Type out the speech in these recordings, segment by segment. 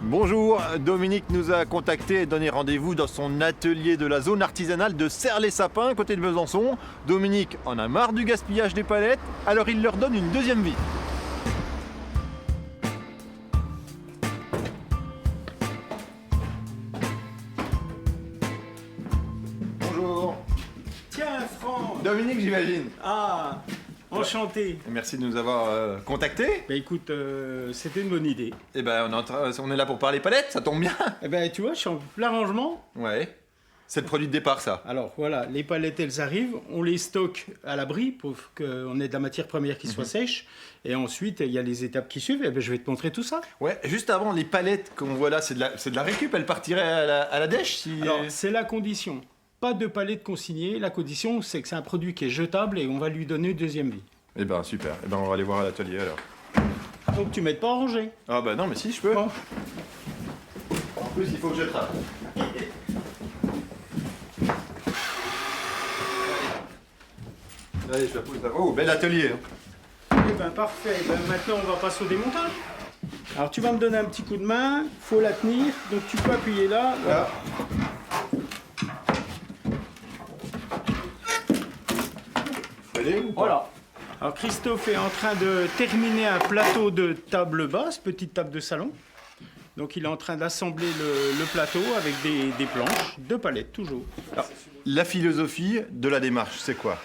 Bonjour, Dominique nous a contacté et donné rendez-vous dans son atelier de la zone artisanale de Serres-les-Sapins, côté de Besançon. Dominique en a marre du gaspillage des palettes, alors il leur donne une deuxième vie. Bonjour. Tiens, Franck. Dominique, j'imagine. Ah, enchanté. Merci de nous avoir contactés. Bah écoute, c'était une bonne idée. Eh ben, on est là pour parler palettes, ça tombe bien. Eh ben, tu vois, je suis en plein rangement. Ouais. C'est le produit de départ, ça. Alors voilà, les palettes, elles arrivent, on les stocke à l'abri pour qu'on ait de la matière première qui soit sèche. Et ensuite, il y a les étapes qui suivent. Et ben, je vais te montrer tout ça. Ouais, juste avant, les palettes qu'on voit là, c'est de la récup, elles partiraient à la dèche si... Alors, c'est la condition. Pas de palettes consignées. La condition, c'est que c'est un produit qui est jetable et on va lui donner une deuxième vie. Eh ben, super. Eh ben, on va aller voir à l'atelier, alors. Donc, tu m'aides pas à ranger. Ah bah non, mais si, je peux. Bon. En plus, il faut que je travaille. Allez, je la pose là. Oh, bel atelier. Eh ben, parfait. Eh ben, maintenant, on va passer au démontage. Alors, tu vas me donner un petit coup de main. Faut la tenir. Donc, tu peux appuyer là. Voilà. Faut aider ou pas? Voilà. Alors Christophe est en train de terminer un plateau de table basse, petite table de salon. Donc il est en train d'assembler le plateau avec des planches, deux palettes toujours. Alors, la philosophie de la démarche, c'est quoi?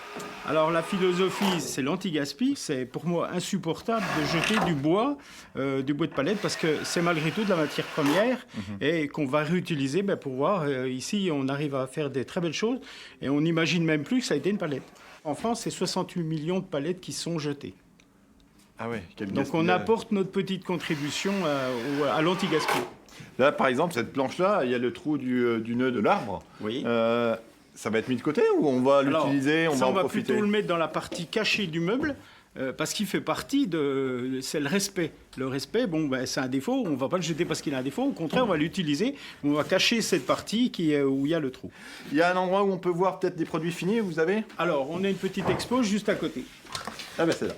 Alors la philosophie, c'est l'anti-gaspi. C'est pour moi insupportable de jeter du bois de palette parce que c'est malgré tout de la matière première et qu'on va réutiliser pour voir. Ici, on arrive à faire des très belles choses et on n'imagine même plus que ça a été une palette. En France, c'est 68 millions de palettes qui sont jetées. Ah ouais, quel Donc on apporte notre petite contribution à l'anti-gaspi. Là, par exemple, cette planche-là, il y a le trou du nœud de l'arbre. Oui. Ça va être mis de côté ou on va l'utiliser, on va en profiter? Plutôt le mettre dans la partie cachée du meuble parce qu'il fait partie de... C'est le respect. Le respect, c'est un défaut, on ne va pas le jeter parce qu'il a un défaut. Au contraire, on va l'utiliser. On va cacher cette partie où il y a le trou. Il y a un endroit où on peut voir peut-être des produits finis, vous avez? Alors, on a une petite expo juste à côté. Ah ben c'est là.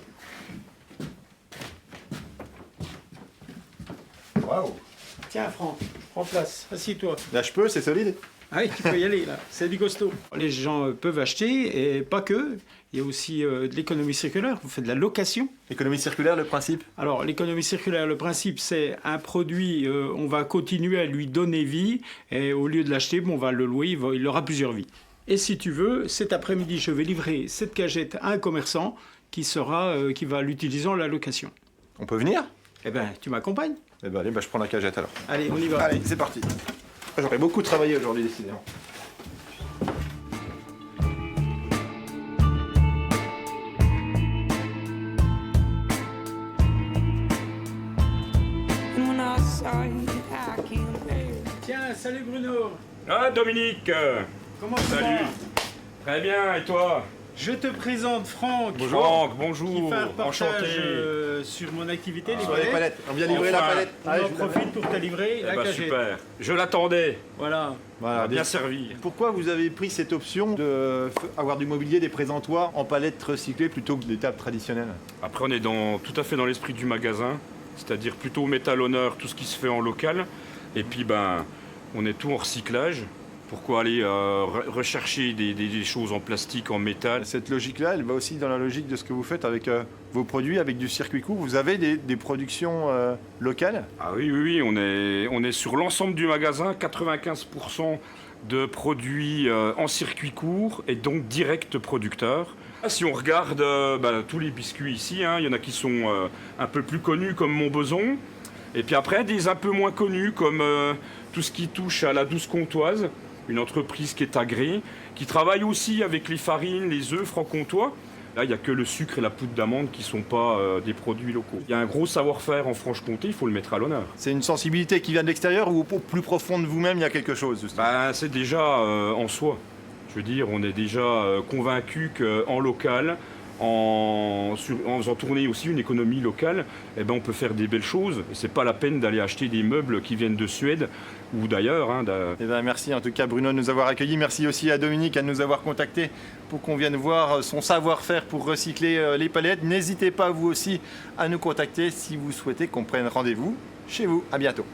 Waouh! Tiens, Franck, prends place. Assieds-toi. Là, je peux, c'est solide. Ah oui, tu peux y aller, là. C'est du costaud. Les gens peuvent acheter, et pas que. Il y a aussi de l'économie circulaire. On fait de la location. Économie circulaire, le principe? Alors, l'économie circulaire, le principe, c'est un produit, on va continuer à lui donner vie. Et au lieu de l'acheter, on va le louer, il aura plusieurs vies. Et si tu veux, cet après-midi, je vais livrer cette cagette à un commerçant qui va l'utiliser en la location. On peut venir? Eh bien, tu m'accompagnes? Eh ben allez, je prends la cagette alors. Allez, on y va. Allez, c'est parti. J'aurais beaucoup travaillé aujourd'hui, décidément. Tiens, salut Bruno. Ah Dominique, Comment tu salut. vas? Très bien, et toi? Je te présente Franck. Franck, Qui bonjour, fait un reportage enchanté. sur mon activité, Sur les palettes. On vient livrer Enfin, la palette. On en profite pour te livrer Eh la ben, cagette. super, je l'attendais, Voilà. Voilà, bien servi. Pourquoi vous avez pris cette option d'avoir du mobilier, des présentoirs en palettes recyclées plutôt que des tables traditionnelles? Après on est tout à fait dans l'esprit du magasin, c'est-à-dire plutôt métal honneur, tout ce qui se fait en local. Et puis on est tout en recyclage. Pourquoi aller rechercher des choses en plastique, en métal? Cette logique-là, elle va aussi dans la logique de ce que vous faites avec vos produits, avec du circuit court. Vous avez des productions locales? Ah oui, on est sur l'ensemble du magasin, 95% de produits en circuit court et donc direct producteur. Si on regarde tous les biscuits ici, il y en a qui sont un peu plus connus comme Montbeson, et puis après des un peu moins connus comme tout ce qui touche à la Douce Comtoise, une entreprise qui est agréée, qui travaille aussi avec les farines, les œufs franc-comtois. Là, il n'y a que le sucre et la poudre d'amande qui ne sont pas des produits locaux. Il y a un gros savoir-faire en Franche-Comté, il faut le mettre à l'honneur. C'est une sensibilité qui vient de l'extérieur ou au plus profond de vous-même, il y a quelque chose justement? C'est déjà en soi. Je veux dire, on est déjà convaincu qu'en local, en faisant tourner aussi une économie locale, on peut faire des belles choses. Et c'est pas la peine d'aller acheter des meubles qui viennent de Suède ou d'ailleurs. Merci en tout cas Bruno de nous avoir accueillis. Merci aussi à Dominique de nous avoir contactés pour qu'on vienne voir son savoir-faire pour recycler les palettes. N'hésitez pas vous aussi à nous contacter si vous souhaitez qu'on prenne rendez-vous chez vous. À bientôt.